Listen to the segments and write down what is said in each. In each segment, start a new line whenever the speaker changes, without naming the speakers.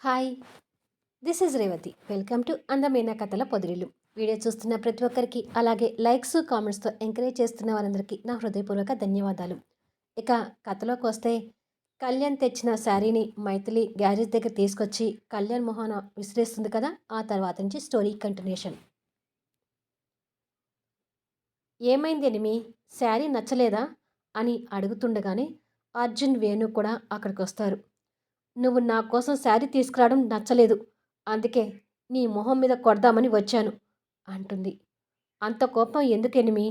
Hi, this is Revathi. Welcome to అందమైన కథల పొదిరిల్లు. Video చూస్తున్న ప్రతి ఒక్కరికి, అలాగే లైక్స్, కామెంట్స్తో ఎంకరేజ్ చేస్తున్న వారందరికీ నా హృదయపూర్వక ధన్యవాదాలు. ఇక కథలోకి వస్తే, కళ్యాణ్ తెచ్చిన శారీని మైథిలి గ్యారేజ్ దగ్గర తీసుకొచ్చి కళ్యాణ్ మొహాన విసిరేస్తుంది కదా. ఆ తర్వాత నుంచి స్టోరీ కంటిన్యూషన్. ఏమైంది ఎనిమి, శారీ నచ్చలేదా అని అడుగుతుండగానే అర్జున్, వేణు కూడా అక్కడికి వస్తారు. నువ్వు నా కోసం శారీ తీసుకురావడం నచ్చలేదు, అందుకే నీ మొహం మీద కొడదామని వచ్చాను అంటుంది. అంత కోపం ఎందుకెనిమి?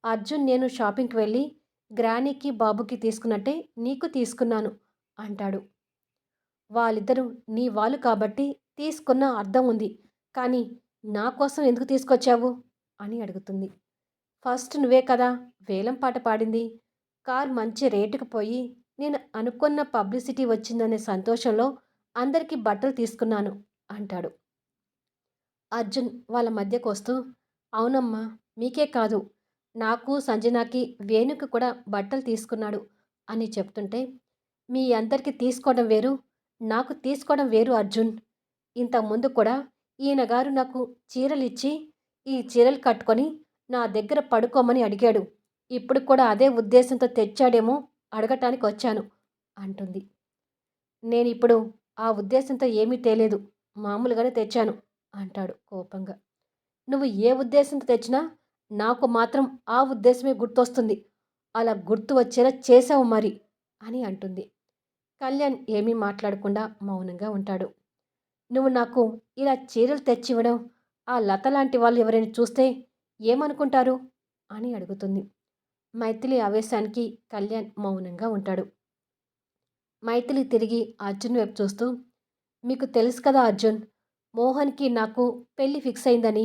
అర్జున్ నేను షాపింగ్కి వెళ్ళి గ్రానీకి బాబుకి తీసుకున్నట్టే నీకు తీసుకున్నాను అంటాడు. వాళ్ళిద్దరూ నీ వాళ్ళు కాబట్టి తీసుకున్న అర్థం ఉంది, కానీ నా కోసం ఎందుకు తీసుకొచ్చావు అని అడుగుతుంది. ఫస్ట్ నువ్వే కదా వేలం పాట పాడింది. కార్ మంచి రేటుకు పోయి నేను అనుకున్న పబ్లిసిటీ వచ్చిందనే సంతోషంలో అందరికీ బట్టలు తీసుకున్నాను అంటాడు. అర్జున్ వాళ్ళ మధ్యకు వస్తూ, అవునమ్మా, మీకే కాదు, నాకు, సంజనాకి, వేణుకి కూడా బట్టలు తీసుకున్నాడు అని చెప్తుంటే, మీ అందరికీ తీసుకోవడం వేరు, నాకు తీసుకోవడం వేరు అర్జున్. ఇంతకుముందు కూడా ఈయన గారు నాకు చీరలిచ్చి, ఈ చీరలు కట్టుకొని నా దగ్గర పడుకోమని అడిగాడు. ఇప్పుడు కూడా అదే ఉద్దేశంతో తెచ్చాడేమో అడగటానికి వచ్చాను అంటుంది. నేనిప్పుడు ఆ ఉద్దేశంతో ఏమీ తేలేదు, మామూలుగానే తెచ్చాను అంటాడు కోపంగా. నువ్వు ఏ ఉద్దేశంతో తెచ్చినా నాకు మాత్రం ఆ ఉద్దేశమే గుర్తొస్తుంది. అలా గుర్తు వచ్చేలా చేసావు మరి అని అంటుంది. కళ్యాణ్ ఏమీ మాట్లాడకుండా మౌనంగా ఉంటాడు. నువ్వు నాకు ఇలా చీరలు తెచ్చివ్వడం ఆ లత లాంటి వాళ్ళు ఎవరైనా చూస్తే ఏమనుకుంటారు అని అడుగుతుంది. మైథిలి ఆవేశానికి కళ్యాణ్ మౌనంగా ఉంటాడు. మైథిలి తిరిగి అర్జున్ వైపు చూస్తూ, మీకు తెలుసు కదా అర్జున్, మోహన్కి నాకు పెళ్ళి ఫిక్స్ అయిందని.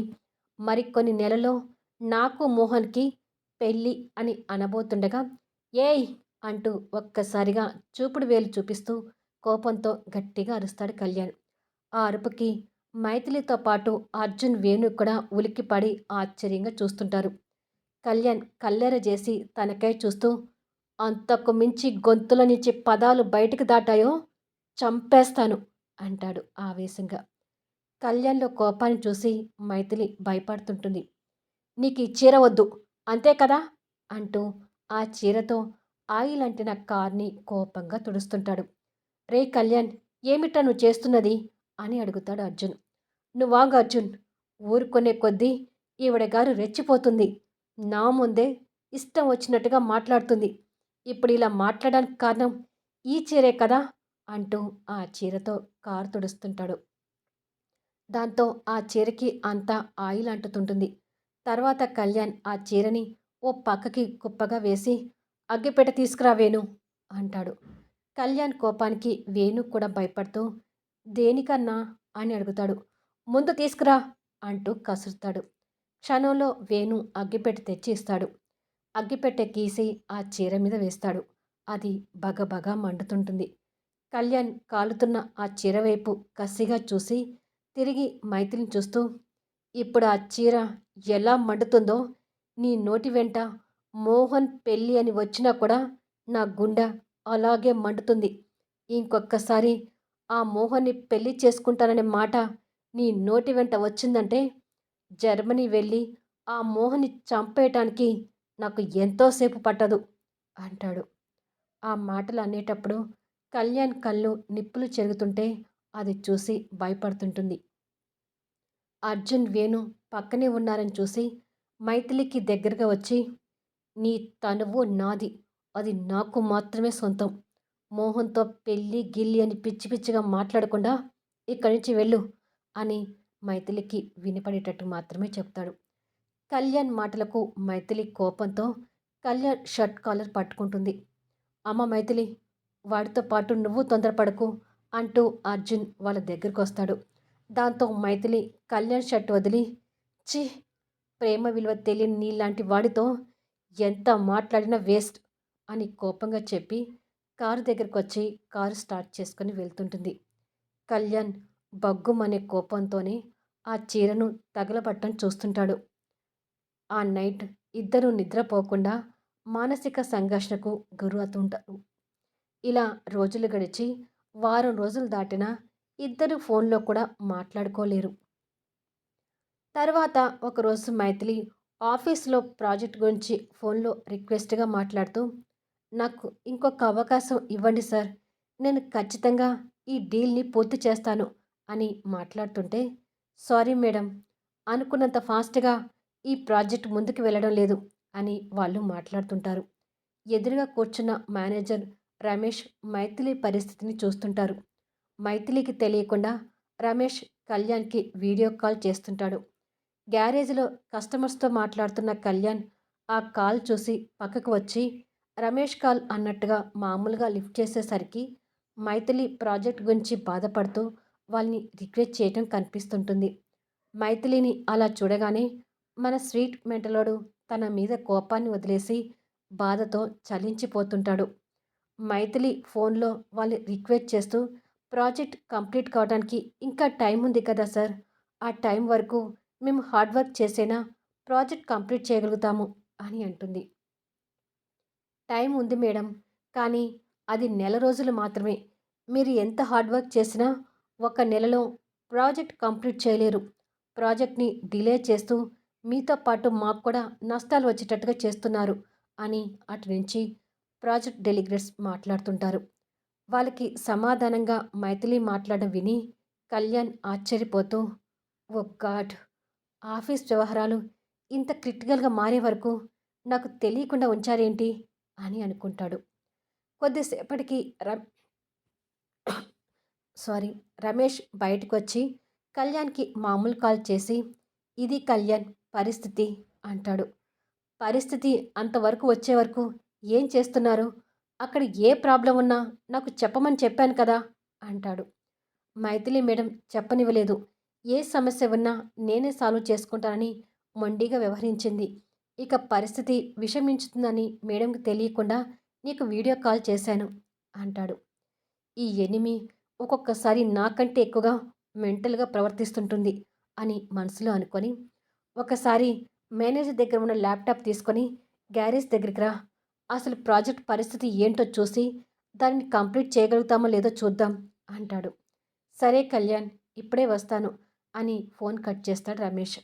మరికొన్ని నెలలో నాకు మోహన్కి పెళ్ళి అని అనబోతుండగా, ఏయ్ అంటూ ఒక్కసారిగా చూపుడు వేలు చూపిస్తూ కోపంతో గట్టిగా అరుస్తాడు కళ్యాణ్. ఆ అరుపుకి మైథిలితో పాటు అర్జున్, వేణు కూడా ఉలిక్కిపడి ఆశ్చర్యంగా చూస్తుంటారు. కళ్యాణ్ కల్లెర చేసి తనకై చూస్తూ, అంతకు మించి గొంతులో నుంచి పదాలు బయటికి దాటాయో చంపేస్తాను అంటాడు ఆవేశంగా. కళ్యాణ్లో కోపాన్ని చూసి మైథిలి భయపడుతుంటుంది. నీకు ఈ చీర వద్దు, అంతే కదా అంటూ ఆ చీరతో ఆయిల్ అంటిన కార్ని కోపంగా తుడుస్తుంటాడు. రే కళ్యాణ్, ఏమిటా నువ్వు చేస్తున్నది అని అడుగుతాడు అర్జున్. నువ్వాగు అర్జున్, ఊరుకునే కొద్దీ ఈవిడ గారు రెచ్చిపోతుంది. నా ముందే ఇష్టం వచ్చినట్టుగా మాట్లాడుతుంది. ఇప్పుడు ఇలా మాట్లాడడానికి కారణం ఈ చీరే కదా అంటూ ఆ చీరతో కారు తుడుస్తుంటాడు. దాంతో ఆ చీరకి అంతా ఆయిల్ అంటుతుంటుంది. తర్వాత కళ్యాణ్ ఆ చీరని ఓ పక్కకి కుప్పగా వేసి, అగ్గిపెట్ట తీసుకురా వేణు అంటాడు. కళ్యాణ్ కోపానికి వేణు కూడా భయపడుతూ, దేనికన్నా అని అడుగుతాడు. ముందు తీసుకురా అంటూ కసురుతాడు. క్షణంలో వేణు అగ్గిపెట్టె తెచ్చి ఇస్తాడు. అగ్గిపెట్టె గీసి ఆ చీర మీద వేస్తాడు. అది బగబగా మండుతుంటుంది. కళ్యాణ్ కాలుతున్న ఆ చీర వైపు కసిగా చూసి తిరిగి మైథిలిని చూస్తూ, ఇప్పుడు ఆ చీర ఎలా మండుతుందో నీ నోటి వెంట మోహన్ పెళ్ళి అని వచ్చినా కూడా నా గుండె అలాగే మండుతుంది. ఇంకొక్కసారి ఆ మోహన్ని పెళ్లి చేసుకుంటాననే మాట నీ నోటి వెంట వచ్చిందంటే జర్మనీ వెళ్ళి ఆ మోహన్ని చంపేయటానికి నాకు ఎంతోసేపు పట్టదు అంటాడు. ఆ మాటలు అనేటప్పుడు కళ్యాణ్ కళ్ళు నిప్పులు చెరుగుతుంటే అది చూసి భయపడుతుంటుంది. అర్జున్, వేణు పక్కనే ఉన్నారని చూసి మైథిలికి దగ్గరగా వచ్చి, నీ తనువు నాది, అది నాకు మాత్రమే సొంతం. మోహన్తో పెళ్ళి గిల్లి అని పిచ్చి పిచ్చిగా మాట్లాడకుండా ఇక్కడి నుంచి వెళ్ళు అని మైథిలికి వినపడేటట్టు మాత్రమే చెప్తాడు. కళ్యాణ్ మాటలకు మైథిలి కోపంతో కళ్యాణ్ షర్ట్ కాలర్ పట్టుకుంటుంది. అమ్మ మైథిలి, వాడితో పాటు నువ్వు తొందరపడకు అంటూ అర్జున్ వాళ్ళ దగ్గరకు వస్తాడు. దాంతో మైథిలి కళ్యాణ్ షర్ట్ వదిలి, ఛీ, ప్రేమ విలువ తెలియని నీలాంటి వాడితో ఎంత మాట్లాడినా వేస్ట్ అని కోపంగా చెప్పి కారు దగ్గరకు వచ్చి కారు స్టార్ట్ చేసుకొని వెళ్తుంటుంది. కళ్యాణ్ బగ్గుమనే కోపంతోనే ఆ చీరను తగలబట్టం చూస్తుంటాడు. ఆ నైట్ ఇద్దరూ నిద్రపోకుండా మానసిక సంఘర్షణకు గురవుతుంటారు. ఇలా రోజులు గడిచి వారం రోజులు దాటినా ఇద్దరు ఫోన్లో కూడా మాట్లాడుకోలేరు. తర్వాత ఒకరోజు మైథిలి ఆఫీస్లో ప్రాజెక్ట్ గురించి ఫోన్లో రిక్వెస్ట్గా మాట్లాడుతూ, నాకు ఇంకొక అవకాశం ఇవ్వండి సార్, నేను ఖచ్చితంగా ఈ డీల్ని పూర్తి చేస్తాను అని మాట్లాడుతుంటే, సారీ మేడం, అనుకున్నంత ఫాస్ట్గా ఈ ప్రాజెక్ట్ ముందుకు వెళ్ళడం లేదు అని వాళ్ళు మాట్లాడుతుంటారు. ఎదురుగా కూర్చున్న మేనేజర్ రమేష్ మైథిలి పరిస్థితిని చూస్తుంటారు. మైథిలికి తెలియకుండా రమేష్ కళ్యాణ్కి వీడియో కాల్ చేస్తుంటాడు. గ్యారేజ్లో కస్టమర్స్తో మాట్లాడుతున్న కళ్యాణ్ ఆ కాల్ చూసి పక్కకు వచ్చి రమేష్ కాల్ అన్నట్టుగా మామూలుగా లిఫ్ట్ చేసేసరికి మైథిలి ప్రాజెక్ట్ గురించి బాధపడుతూ వాళ్ళని రిక్వెస్ట్ చేయటం కనిపిస్తుంటుంది. మైథిలిని అలా చూడగానే మన స్వీట్ మెంటలోడు తన మీద కోపాన్ని వదిలేసి బాధతో చలించిపోతుంటాడు. మైథిలి ఫోన్లో వాళ్ళు రిక్వెస్ట్ చేస్తూ ప్రాజెక్ట్ కంప్లీట్ కావడానికి ఇంకా టైం ఉంది కదా సార్, ఆ టైం వరకు మేము హార్డ్ వర్క్ చేసేనా ప్రాజెక్ట్ కంప్లీట్ చేయగలుగుతాము అని అంటుంది. టైం ఉంది మేడం, కానీ అది నెల రోజులు మాత్రమే. మీరు ఎంత హార్డ్ వర్క్ చేసినా ఒక నెలలో ప్రాజెక్ట్ కంప్లీట్ చేయలేరు. ప్రాజెక్ట్ని డిలే చేస్తూ మీతో పాటు మాకు కూడా నష్టాలు వచ్చేటట్టుగా చేస్తున్నారు అని అటు నుంచి ప్రాజెక్ట్ డెలిగేట్స్ మాట్లాడుతుంటారు. వాళ్ళకి సమాధానంగా మైథిలి మాట్లాడడం విని కళ్యాణ్ ఆశ్చర్యపోతూ, ఓ గాడ్, ఆఫీస్ వ్యవహారాలు ఇంత క్రిటికల్గా మారే వరకు నాకు తెలియకుండా ఉంచారేంటి అని అనుకుంటాడు. కొద్దిసేపటికి సారీ రమేష్ బయటకొచ్చి కళ్యాణ్కి మామూలు కాల్ చేసి, ఇది కళ్యాణ్ పరిస్థితి అంటాడు. పరిస్థితి అంతవరకు వచ్చే వరకు ఏం చేస్తున్నారు? అక్కడ ఏ ప్రాబ్లం ఉన్నా నాకు చెప్పమని చెప్పాను కదా అంటాడు. మైథిలి మేడం చెప్పనివ్వలేదు. ఏ సమస్య ఉన్నా నేనే సాల్వ్ చేసుకుంటానని మొండిగా వ్యవహరించింది. ఇక పరిస్థితి విషమించుతుందని మేడంకి తెలియకుండా నీకు వీడియో కాల్ చేశాను అంటాడు. ఈ ఎనిమి ఒక్కొక్కసారి నాకంటే ఎక్కువగా మెంటల్గా ప్రవర్తిస్తుంటుంది అని మనసులో అనుకొని, ఒకసారి మేనేజర్ దగ్గర ఉన్న ల్యాప్టాప్ తీసుకొని గ్యారేజ్ దగ్గరికి రా, అసలు ప్రాజెక్ట్ పరిస్థితి ఏంటో చూసి దాన్ని కంప్లీట్ చేయగలుగుతామో లేదో చూద్దాం అంటాడు. సరే కళ్యాణ్, ఇప్పుడే వస్తాను అని ఫోన్ కట్ చేస్తాడు రమేష్.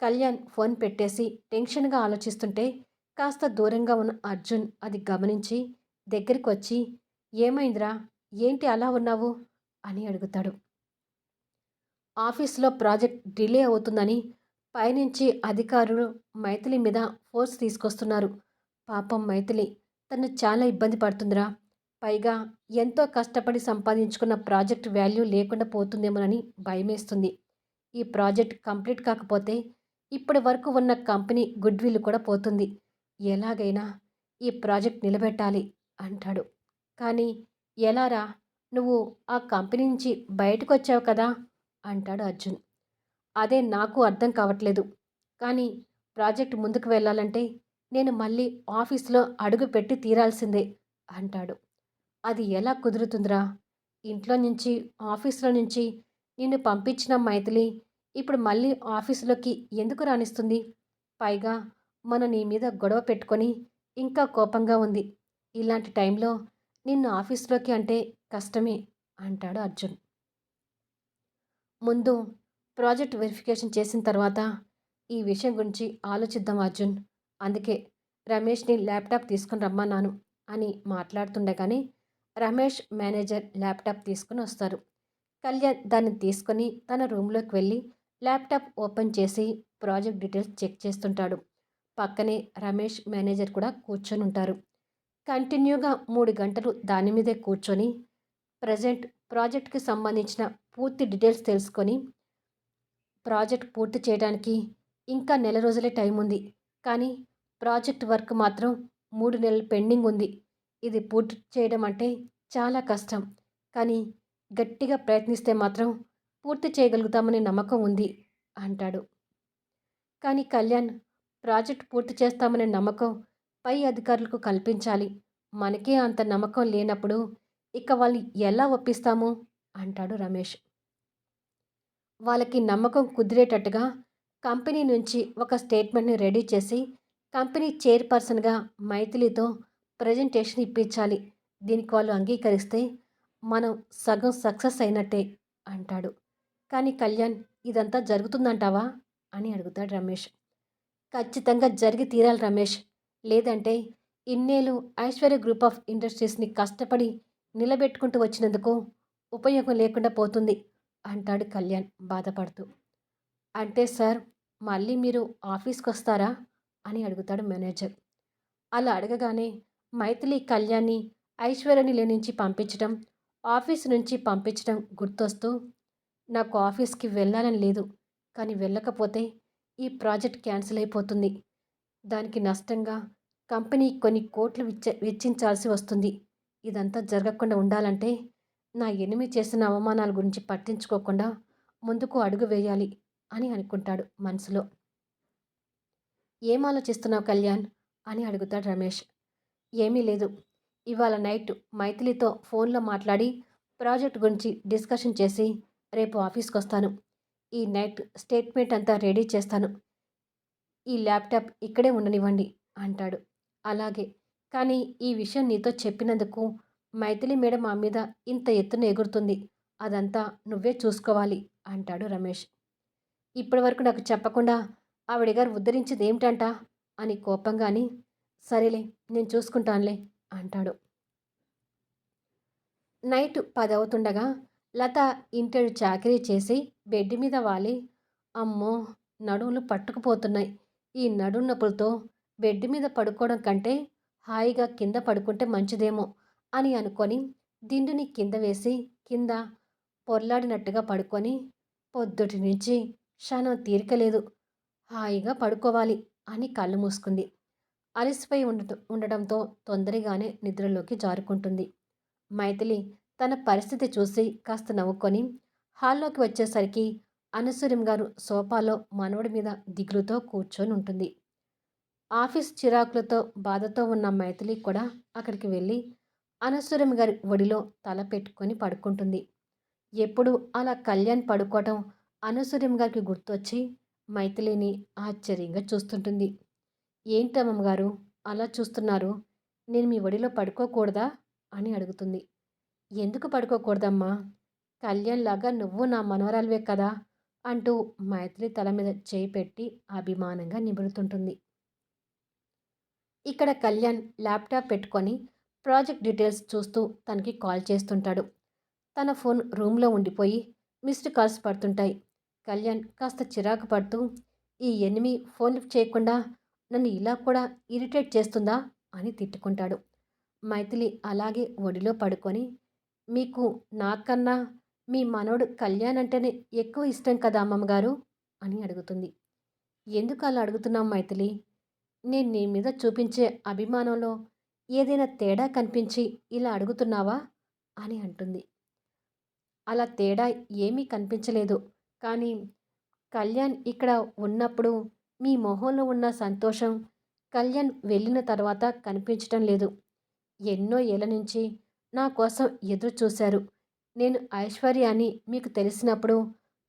కళ్యాణ్ ఫోన్ పెట్టేసి టెన్షన్గా ఆలోచిస్తుంటే కాస్త దూరంగా ఉన్న అర్జున్ అది గమనించి దగ్గరికి వచ్చి, ఏమైందిరా, ఏంటి అలా ఉన్నావు అని అడుగుతాడు. ఆఫీస్లో ప్రాజెక్ట్ డిలే అవుతుందని పైనుంచి అధికారులు మైథిలి మీద ఫోర్స్ తీసుకొస్తున్నారు. పాపం మైథిలి, తను చాలా ఇబ్బంది పడుతుందిరా. పైగా ఎంతో కష్టపడి సంపాదించుకున్న ప్రాజెక్ట్ వాల్యూ లేకుండా పోతుందేమోనని భయమేస్తుంది. ఈ ప్రాజెక్ట్ కంప్లీట్ కాకపోతే ఇప్పటి వరకు ఉన్న కంపెనీ గుడ్ విల్ కూడా పోతుంది. ఎలాగైనా ఈ ప్రాజెక్ట్ నిలబెట్టాలి అంటాడు. కానీ ఎలారా, నువ్వు ఆ కంపెనీ నుంచి బయటకు వచ్చావు కదా అంటాడు అర్జున్. అదే నాకు అర్థం కావట్లేదు. కానీ ప్రాజెక్ట్ ముందుకు వెళ్ళాలంటే నేను మళ్ళీ ఆఫీస్లో అడుగు పెట్టి తీరాల్సిందే అంటాడు. అది ఎలా కుదురుతుందిరా? ఇంట్లో నుంచి ఆఫీస్లో నుంచి నిన్ను పంపించిన మైథిలి ఇప్పుడు మళ్ళీ ఆఫీసులోకి ఎందుకు రానిస్తుంది? పైగా మన నీ మీద గొడవ పెట్టుకొని ఇంకా కోపంగా ఉంది. ఇలాంటి టైంలో నిన్ను ఆఫీస్లోకి అంటే కష్టమే అంటాడు అర్జున్. ముందు ప్రాజెక్ట్ వెరిఫికేషన్ చేసిన తర్వాత ఈ విషయం గురించి ఆలోచిద్దాం అర్జున్. అందుకే రమేష్ని ల్యాప్టాప్ తీసుకుని రమ్మన్నాను అని మాట్లాడుతుండగానే రమేష్ మేనేజర్ ల్యాప్టాప్ తీసుకుని వస్తారు. కళ్యాణ్ దాన్ని తీసుకొని తన రూమ్లోకి వెళ్ళి ల్యాప్టాప్ ఓపెన్ చేసి ప్రాజెక్ట్ డీటెయిల్స్ చెక్ చేస్తుంటాడు. పక్కనే రమేష్ మేనేజర్ కూడా కూర్చొని ఉంటారు. కంటిన్యూగా 3 గంటలు దాని మీదే కూర్చొని ప్రజెంట్ ప్రాజెక్ట్కి సంబంధించిన పూర్తి డీటెయిల్స్ తెలుసుకొని, ప్రాజెక్ట్ పూర్తి చేయడానికి ఇంకా నెల రోజులే టైం ఉంది. కానీ ప్రాజెక్ట్ వర్క్ మాత్రం 3 నెలలు పెండింగ్ ఉంది. ఇది పూర్తి చేయడం అంటే చాలా కష్టం. కానీ గట్టిగా ప్రయత్నిస్తే మాత్రం పూర్తి చేయగలుగుతామనే నమ్మకం ఉంది అంటాడు. కానీ కళ్యాణ్, ప్రాజెక్ట్ పూర్తి చేస్తామనే నమ్మకం పై అధికారులకు కల్పించాలి. మనకే అంత నమ్మకం లేనప్పుడు ఇక వాళ్ళని ఎలా ఒప్పిస్తాము అంటాడు రమేష్. వాళ్ళకి నమ్మకం కుదిరేటట్టుగా కంపెనీ నుంచి ఒక స్టేట్మెంట్ని రెడీ చేసి కంపెనీ చైర్పర్సన్గా మైథిలితో ప్రజెంటేషన్ ఇప్పించాలి. దీనికి వాళ్ళు అంగీకరిస్తే మనం సగం సక్సెస్ అయినట్టే అంటాడు. కానీ కళ్యాణ్, ఇదంతా జరుగుతుందంటావా అని అడుగుతాడు రమేష్. ఖచ్చితంగా జరిగి తీరాలి రమేష్. లేదంటే ఇన్నేళ్ళు ఐశ్వర్య గ్రూప్ ఆఫ్ ఇండస్ట్రీస్ని కష్టపడి నిలబెట్టుకుంటూ వచ్చినందుకు ఉపయోగం లేకుండా పోతుంది అంటాడు కళ్యాణ్ బాధపడుతూ. అంటే సార్, మళ్ళీ మీరు ఆఫీస్కి వస్తారా అని అడుగుతాడు మేనేజర్. అలా అడగగానే మైథిలి కళ్యాణ్ని ఐశ్వర్యని నుంచి పంపించడం, ఆఫీస్ నుంచి పంపించడం గుర్తొస్తూ, నాకు ఆఫీస్కి వెళ్ళాలని లేదు, కానీ వెళ్ళకపోతే ఈ ప్రాజెక్ట్ క్యాన్సిల్ అయిపోతుంది. దానికి నష్టంగా కంపెనీ కొన్ని కోట్లు వెచ్చించాల్సి వస్తుంది. ఇదంతా జరగకుండా ఉండాలంటే నా ఎనిమి చేసిన అవమానాల గురించి పట్టించుకోకుండా ముందుకు అడుగు వేయాలి అని అనుకుంటాడు మనసులో. ఏం ఆలోచిస్తున్నావు కళ్యాణ్ అని అడుగుతాడు రమేష్. ఏమీ లేదు. ఇవాళ నైట్ మైథిలితో ఫోన్లో మాట్లాడి ప్రాజెక్ట్ గురించి డిస్కషన్ చేసి రేపు ఆఫీస్కి వస్తాను. ఈ నైట్ స్టేట్మెంట్ అంతా రెడీ చేస్తాను. ఈ ల్యాప్టాప్ ఇక్కడే ఉండనివ్వండి అంటాడు. అలాగే, కానీ ఈ విషయం నీతో చెప్పినందుకు మైథిలి మేడం మా మీద ఇంత ఎత్తున ఎగురుతుంది. అదంతా నువ్వే చూసుకోవాలి అంటాడు రమేష్. ఇప్పటి వరకు నాకు చెప్పకుండా ఆవిడగారు ఉద్ధరించింది ఏమిటంట అని కోపంగాని, సరేలే నేను చూసుకుంటానులే అంటాడు. నైట్ 10 అవుతుండగా లత ఇంటెడు చాకరీ చేసి బెడ్ మీద వాలి, అమ్మో నడుములు పట్టుకుపోతున్నాయి, ఈ నడుం నొప్పులతో బెడ్ మీద పడుకోవడం కంటే హాయిగా కింద పడుకుంటే మంచిదేమో అని అనుకొని దిండుని కింద వేసి కింద పొర్లాడినట్టుగా పడుకొని, పొద్దుటి నుంచి క్షణం తీరికలేదు, హాయిగా పడుకోవాలి అని కళ్ళు మూసుకుంది. అలసిపోయి ఉండడంతో తొందరగానే నిద్రలోకి జారుకుంటుంది. మైథిలి తన పరిస్థితి చూసి కాస్త నవ్వుకొని హాల్లోకి వచ్చేసరికి అనసూయం గారు సోఫాలో మనవడి మీద దిగులుతో కూర్చొని ఉంటుంది. ఆఫీస్ చిరాకులతో బాధతో ఉన్న మైథిలి కూడా అక్కడికి వెళ్ళి అనసూయం గారి ఒడిలో తల పెట్టుకొని పడుకుంటుంది. ఎప్పుడు అలా కళ్యాణ్ పడుకోవటం అనసూయం గారికి గుర్తొచ్చి మైథిలిని ఆశ్చర్యంగా చూస్తుంటుంది. ఏంటమ్మమ్మ గారు అలా చూస్తున్నారు? నేను మీ ఒడిలో పడుకోకూడదా అని అడుగుతుంది. ఎందుకు పడుకోకూడదమ్మా? కళ్యాణ్‌లాగా నువ్వు నా మనవరాలివే కదా అంటూ మైథిలి తల మీద చేయి పెట్టి అభిమానంగా నిమురుతుంటుంది. ఇక్కడ కళ్యాణ్ ల్యాప్టాప్ పెట్టుకొని ప్రాజెక్ట్ డీటెయిల్స్ చూస్తూ తనకి కాల్ చేస్తుంటాడు. తన ఫోన్ రూమ్లో ఉండిపోయి మిస్డ్ కాల్స్ పడుతుంటాయి. కళ్యాణ్ కాస్త చిరాకు పడుతూ, ఈ ఎనిమి ఫోన్ లిఫ్ట్ చేయకుండా నన్ను ఇలా కూడా ఇరిటేట్ చేస్తుందా అని తిట్టుకుంటాడు. మైథిలి అలాగే ఒడిలో పడుకొని, మీకు నాకన్నా మీ మనవడు కళ్యాణ్ అంటేనే ఎక్కువ ఇష్టం కదా అమ్మమ్మగారు అని అడుగుతుంది. ఎందుకు అలా అడుగుతున్నావు మైథిలి? నేను నీ మీద చూపించే అభిమానంలో ఏదైనా తేడా కనిపించి ఇలా అడుగుతున్నావా అని అంటుంది. అలా తేడా ఏమీ కనిపించలేదు, కానీ కళ్యాణ్ ఇక్కడ ఉన్నప్పుడు మీ మొహంలో ఉన్న సంతోషం కళ్యాణ్ వెళ్ళిన తర్వాత కనిపించటం లేదు. ఎన్నో ఏళ్ళ నుంచి నా కోసం ఎదురు చూశారు. నేను ఐశ్వర్య అని మీకు తెలిసినప్పుడు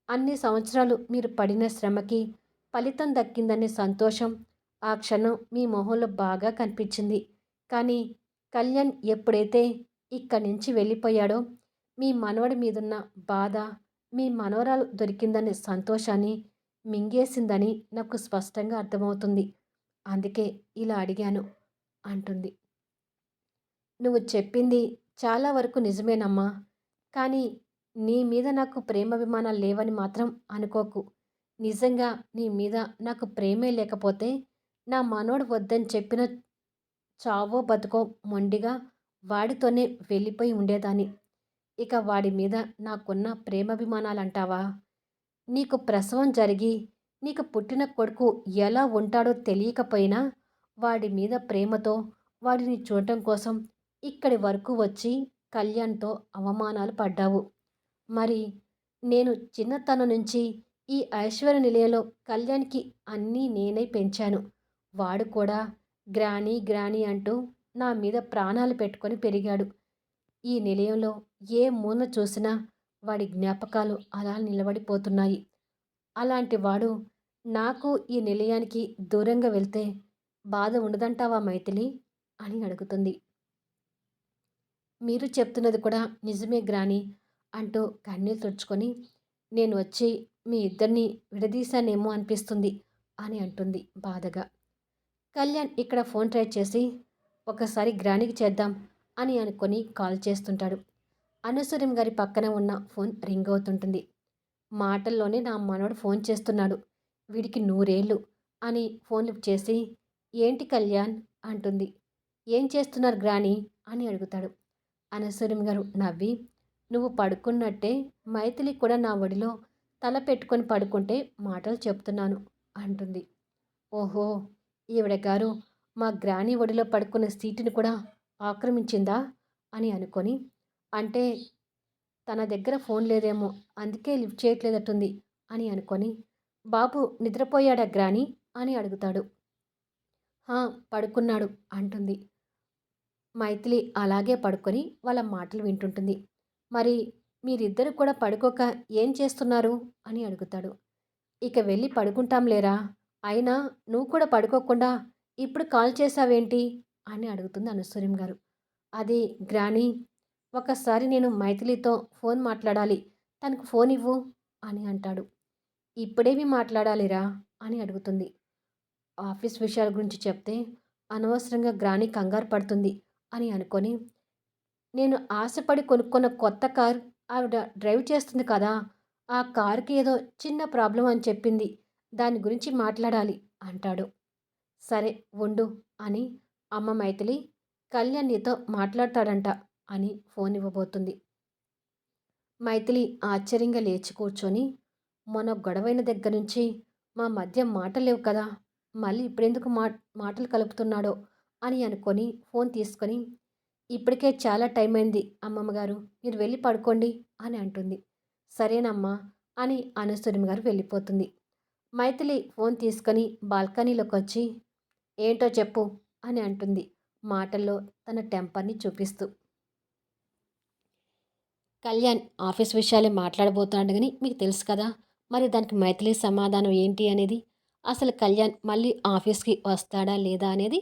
అన్ని సంవత్సరాలు మీరు పడిన శ్రమకి ఫలితం దక్కిందనే సంతోషం ఆ క్షణం మీ మొహంలో బాగా కనిపించింది. కానీ కళ్యాణ్ ఎప్పుడైతే ఇక్కడి నుంచి వెళ్ళిపోయాడో మీ మనవడి మీదున్న బాధ మీ మనవరాలు దొరికిందనే సంతోషాన్ని మింగేసిందని నాకు స్పష్టంగా అర్థమవుతుంది. అందుకే ఇలా అడిగాను అంటుంది. నువ్వు చెప్పింది చాలా వరకు నిజమేనమ్మా. కానీ నీ మీద నాకు ప్రేమాభిమానాలు లేవని మాత్రం అనుకోకు. నిజంగా నీ మీద నాకు ప్రేమే లేకపోతే నా మనోడు వద్దని చెప్పిన చావో బతుకో మొండిగా వాడితోనే వెళ్ళిపోయి ఉండేదాన్ని. ఇక వాడి మీద నాకున్న ప్రేమాభిమానాలంటావా? నీకు ప్రసవం జరిగి నీకు పుట్టిన కొడుకు ఎలా ఉంటాడో తెలియకపోయినా వాడి మీద ప్రేమతో వాడిని చూడటం కోసం ఇక్కడి వరకు వచ్చి కళ్యాణ్‌తో అవమానాలు పడ్డావు. మరి నేను చిన్నతనం నుంచి ఈ ఐశ్వర్య నిలయంలో కళ్యాణ్‌కి అన్నీ నేనే పెంచాను. వాడు కూడా గ్రానీ, గ్రానీ అంటూ నా మీద ప్రాణాలు పెట్టుకొని పెరిగాడు. ఈ నిలయంలో ఏ మూల చూసినా వాడి జ్ఞాపకాలు అలా నిలబడిపోతున్నాయి. అలాంటి వాడు నాకు ఈ నిలయానికి దూరంగా వెళ్తే బాధ ఉండదంటావా మైథిలి అని అడుగుతుంది. మీరు చెప్తున్నది కూడా నిజమే గ్రాని. అంటూ కన్నీళ్ళు తుడుచుకొని, నేను వచ్చి మీ ఇద్దరిని విడదీశానేమో అనిపిస్తుంది అని అంటుంది బాధగా. కళ్యాణ్ ఇక్కడ ఫోన్ ట్రై చేసి ఒకసారి గ్రానికి చేద్దాం అని అనుకొని కాల్ చేస్తుంటాడు. అనసూయం గారి పక్కన ఉన్న ఫోన్ రింగ్ అవుతుంటుంది. మాటల్లోనే నా మనవడు ఫోన్ చేస్తున్నాడు, వీడికి నూరేళ్ళు అని ఫోన్ లిఫ్ట్ చేసి, ఏంటి కళ్యాణ్ అంటుంది. ఏం చేస్తున్నారు గ్రాని అని అడుగుతాడు. అనసూయం గారు నవ్వి, నువ్వు పడుకున్నట్టే మైథిలి కూడా నా ఒడిలో తల పెట్టుకొని పడుకుంటే మాటలు చెప్తున్నాను అంటుంది. ఓహో, ఈవిడ గారు మా గ్రాని ఒడిలో పడుకున్న సీటుని కూడా ఆక్రమించిందా అని అనుకొని, అంటే తన దగ్గర ఫోన్ లేదేమో అందుకే లిఫ్ట్ చేయట్లేదట్టుంది అని అనుకొని, బాబు నిద్రపోయాడా గ్రాని అని అడుగుతాడు. హా, పడుకున్నాడు అంటుంది. మైథిలి అలాగే పడుకొని వాళ్ళ మాటలు వింటుంటుంది. మరి మీరిద్దరు కూడా పడుకోక ఏం చేస్తున్నారు అని అడుగుతాడు. ఇక వెళ్ళి పడుకుంటాం లేరా, అయినా నువ్వు కూడా పడుకోకుండా ఇప్పుడు కాల్ చేసావేంటి అని అడుగుతుంది అనసూయం గారు. అది గ్రాని, ఒకసారి నేను మైథిలితో ఫోన్ మాట్లాడాలి, తనకు ఫోన్ ఇవ్వు అని అంటాడు. ఇప్పుడేమి మాట్లాడాలిరా అని అడుగుతుంది. ఆఫీస్ విషయాల గురించి చెప్తే అనవసరంగా గ్రాని కంగారు పడుతుంది అని అనుకొని, నేను ఆశపడి కొనుక్కున్న కొత్త కార్ ఆవిడ డ్రైవ్ చేస్తుంది కదా, ఆ కార్కి ఏదో చిన్న ప్రాబ్లం అని చెప్పింది, దాని గురించి మాట్లాడాలి అంటాడు. సరే ఉండు అని అమ్మ మైథిలి, కళ్యాణ్ నీతో మాట్లాడతాడంట అని ఫోన్ ఇవ్వబోతుంది. మైథిలి ఆశ్చర్యంగా లేచి కూర్చొని, మొన్న గొడవైన దగ్గర నుంచి మా మధ్య మాటలు లేవు కదా, మళ్ళీ ఇప్పుడెందుకు మాటలు కలుపుతున్నాడో అని అనుకొని ఫోన్ తీసుకొని, ఇప్పటికే చాలా టైం అయింది అమ్మమ్మ గారు, మీరు వెళ్ళి పడుకోండి అని అంటుంది. సరేనమ్మా అని అనసూయం గారు వెళ్ళిపోతుంది. మైథిలి ఫోన్ తీసుకొని బాల్కనీలోకి వచ్చి, ఏంటో చెప్పు అని అంటుంది మాటల్లో తన టెంపర్ని చూపిస్తూ. కళ్యాణ్ ఆఫీస్ విషయాలే మాట్లాడబోతున్నాడు కానీ మీకు తెలుసు కదా, మరి దానికి మైథిలి సమాధానం ఏంటి అనేది, అసలు కళ్యాణ్ మళ్ళీ ఆఫీస్కి వస్తాడా లేదా అనేది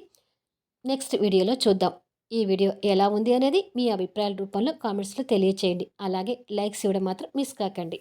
నెక్స్ట్ వీడియోలో చూద్దాం. ఈ వీడియో ఎలా ఉంది అనేది మీ అభిప్రాయాల రూపంలో కామెంట్స్లో తెలియచేయండి. అలాగే లైక్స్ ఇవ్వడం మాత్రం మిస్ కాకండి.